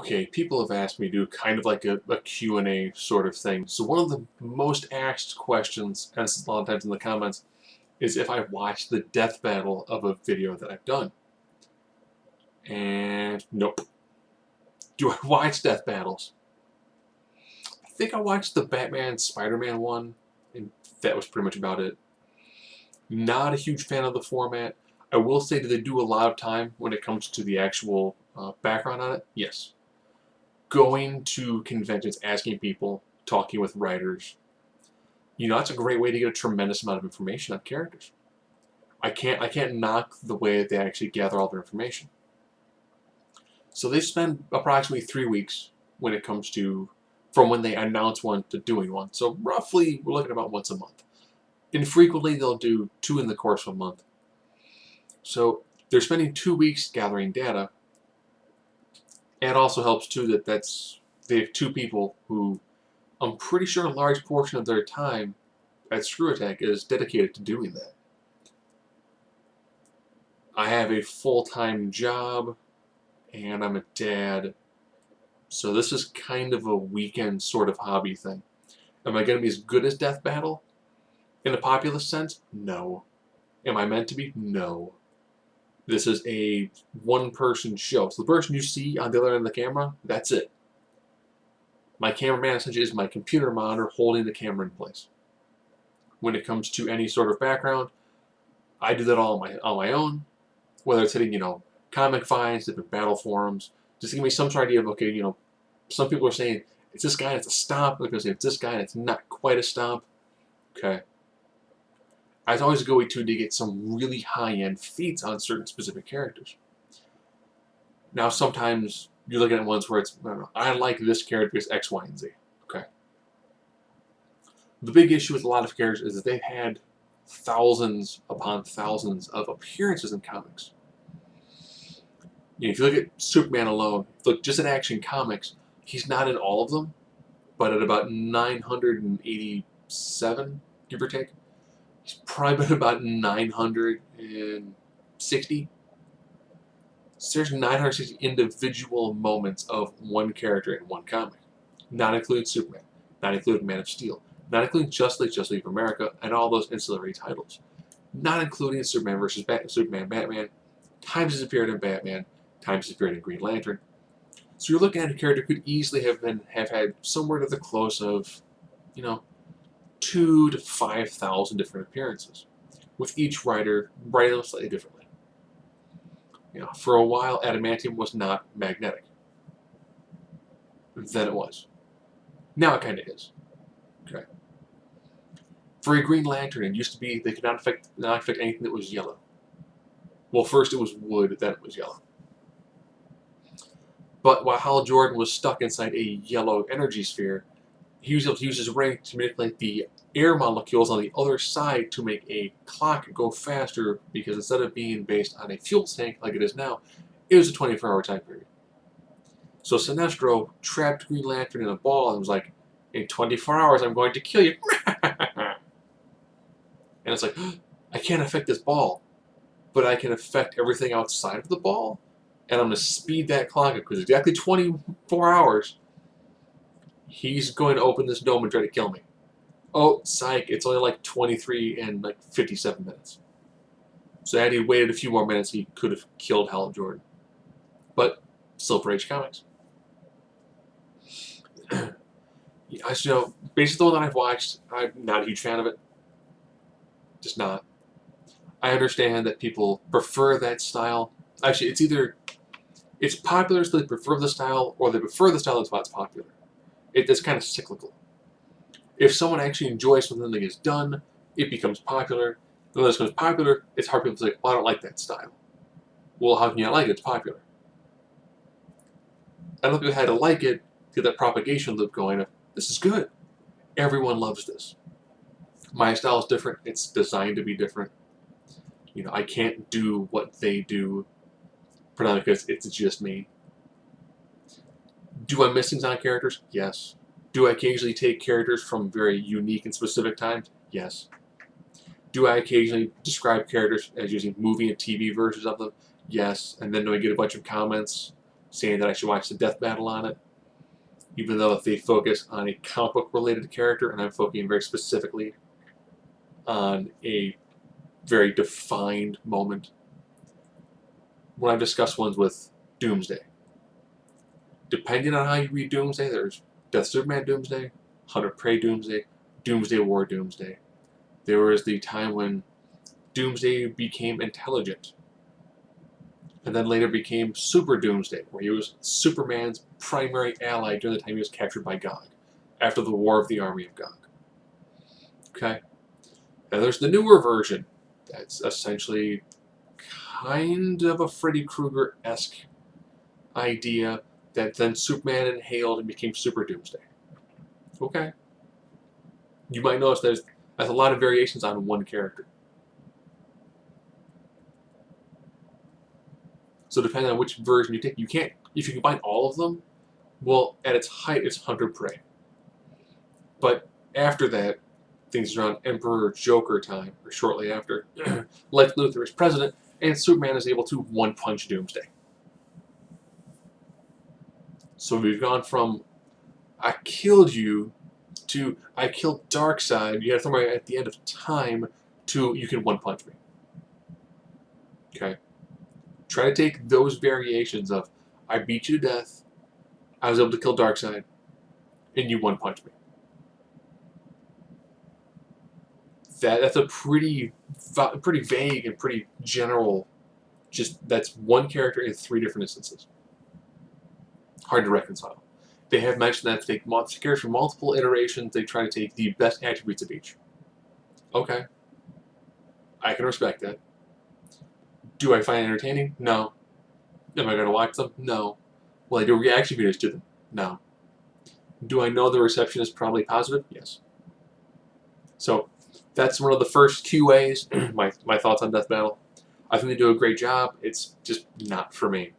Okay, people have asked me to do kind of like a Q&A sort of thing. So one of the most asked questions, and this is a lot of times in the comments, is if I watched the death battle of a video that I've done. And nope. Do I watch death battles? I think I watched the Batman Spider-Man one, and that was pretty much about it. Not a huge fan of the format. I will say that they do a lot of time when it comes to the actual background on it. Yes. Going to conventions, asking people, talking with writers. That's a great way to get a tremendous amount of information on characters. I can't knock the way that they actually gather all their information. So they spend approximately 3 weeks when it comes to from when they announce one to doing one. So roughly we're looking at about once a month. Infrequently they'll do 2 in the course of a month. So they're spending 2 weeks gathering data. And it also helps too that they have 2 people who I'm pretty sure a large portion of their time at Screw Attack is dedicated to doing that. I have a full-time job, and I'm a dad, so this is kind of a weekend sort of hobby thing. Am I going to be as good as Death Battle? In a populist sense? No. Am I meant to be? No. This is a one-person show. So the person you see on the other end of the camera, that's it. My cameraman essentially is my computer monitor holding the camera in place. When it comes to any sort of background, I do that all on my own. Whether it's hitting, comic finds, different battle forums, just to give me some sort of idea of, okay, some people are saying, it's this guy and it's a stomp. They're going to say, it's this guy and it's not quite a stomp. Okay. I always go to get some really high-end feats on certain specific characters. Now, sometimes you're looking at ones where it's, I like this character because X, Y, and Z. Okay. The big issue with a lot of characters is that they've had thousands upon thousands of appearances in comics. If you look at Superman alone, look just at Action Comics, he's not in all of them, but at about 987, give or take. He's probably been about 960. So there's 960 individual moments of one character in one comic. Not including Superman, not including Man of Steel, not including Justice League of America, and all those ancillary titles. Not including Superman versus Superman, Batman, times he's appeared in Batman, times he's appeared in Green Lantern. So you're looking at a character who could easily have had somewhere to the close of, 2,000 to 5,000 different appearances, with each writer writing them slightly differently. For a while, adamantium was not magnetic. Then it was. Now it kind of is. Okay. For a Green Lantern, it used to be they could not affect anything that was yellow. Well, first it was wood, then it was yellow. But while Hal Jordan was stuck inside a yellow energy sphere, he was able to use his ring to manipulate the air molecules on the other side to make a clock go faster, because instead of being based on a fuel tank like it is now, it was a 24-hour time period. So Sinestro trapped Green Lantern in a ball and was like, in 24 hours I'm going to kill you. And it's like, I can't affect this ball, but I can affect everything outside of the ball, and I'm going to speed that clock up, because exactly 24 hours, he's going to open this dome and try to kill me. Oh, psych, it's only like 23 and like 57 minutes. So had he waited a few more minutes, he could have killed Hal Jordan. But, Silver Age comics. Basically the one that I've watched, I'm not a huge fan of it. Just not. I understand that people prefer that style. Actually, it's popular so they prefer the style, or they prefer the style that's why it's popular. It's kind of cyclical. If someone actually enjoys something that gets done, it becomes popular. When this becomes popular, it's hard for people to say, well, I don't like that style. Well, how can you not like it? It's popular. I don't think we had to like it to get that propagation loop going of, this is good. Everyone loves this. My style is different. It's designed to be different. I can't do what they do, predominantly because it's just me. Do I miss things on characters? Yes. Do I occasionally take characters from very unique and specific times? Yes. Do I occasionally describe characters as using movie and TV versions of them? Yes. And then do I get a bunch of comments saying that I should watch the death battle on it, even though they focus on a comic book related character, and I'm focusing very specifically on a very defined moment. When I've discussed ones with Doomsday, depending on how you read Doomsday, there's Death Superman Doomsday, Hunter Prey Doomsday, Doomsday War Doomsday. There was the time when Doomsday became intelligent, and then later became Super Doomsday, where he was Superman's primary ally during the time he was captured by Gog, after the War of the Army of Gog. Okay? And there's the newer version that's essentially kind of a Freddy Krueger-esque idea that then Superman inhaled and became Super Doomsday. Okay? You might notice there's a lot of variations on one character. So depending on which version you take, you can't, if you combine all of them, well, at its height, it's Hunter Prey. But after that, things around Emperor Joker time, or shortly after, Lex Luthor is president, and Superman is able to one-punch Doomsday. So we've gone from, I killed you, to I killed Darkseid, you gotta throw me at the end of time, to you can one-punch me. Okay? Try to take those variations of, I beat you to death, I was able to kill Darkseid, and you one-punch me. That's a pretty vague and pretty general, just that's one character in 3 different instances. Hard to reconcile. They have mentioned that they take characters from multiple iterations, they try to take the best attributes of each. Okay. I can respect that. Do I find it entertaining? No. Am I going to watch them? No. Will I do reaction videos to them? No. Do I know the reception is probably positive? Yes. So, that's one of the first QAs, my thoughts on Death Battle. I think they do a great job. It's just not for me.